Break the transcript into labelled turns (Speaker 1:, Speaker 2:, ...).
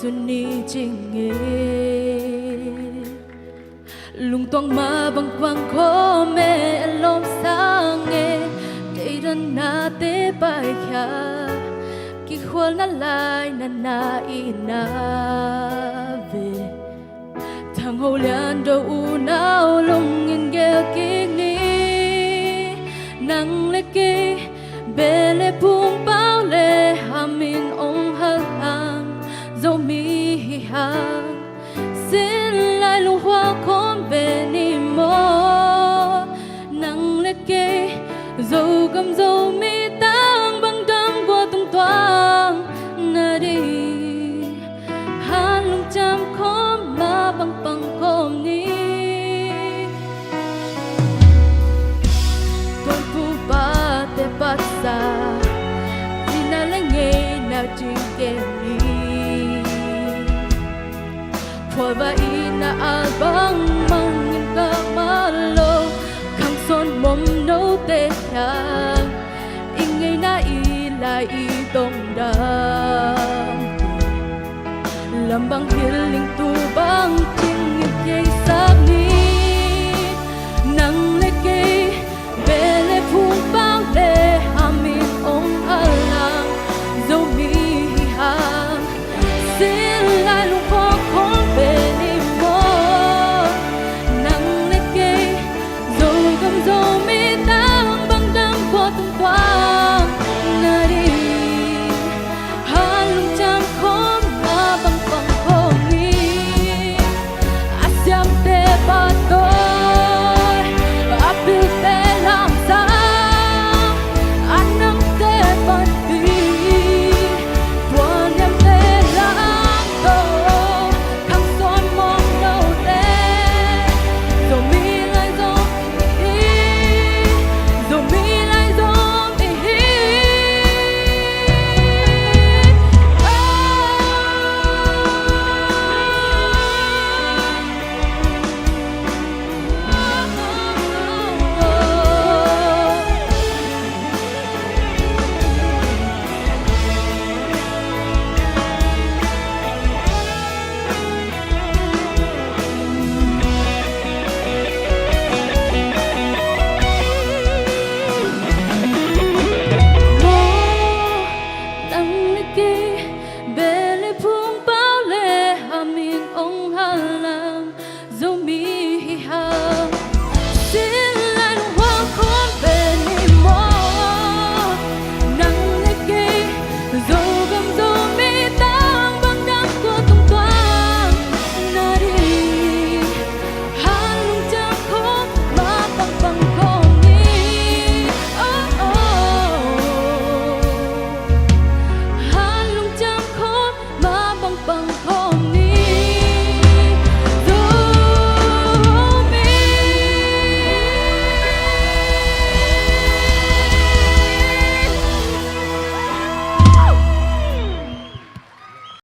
Speaker 1: xuân ni chinh nghe lung toang ma bang quang khó mẹ lom sang nghe để đơn na tế bài khá kỳ khoan na lại na ina về thằng hồ lian đâu nào lung in ghé kinh ni nang lê kê bê lê buông bao lê hamin ông hăng hàng dẫu mi hàng xin lại lung hoa con về ni mô nang lê kê dẫu cầm dẫu mi tăng băng đâm qua tung toang na đi han lung chăm khó ma băng băng com ni tuan pu ba te pasa dina lenge na chingke ni phoi ba ina albang mangin ka malo khang son mom no te kha ingay na ilay itong dam lambang hiling tubang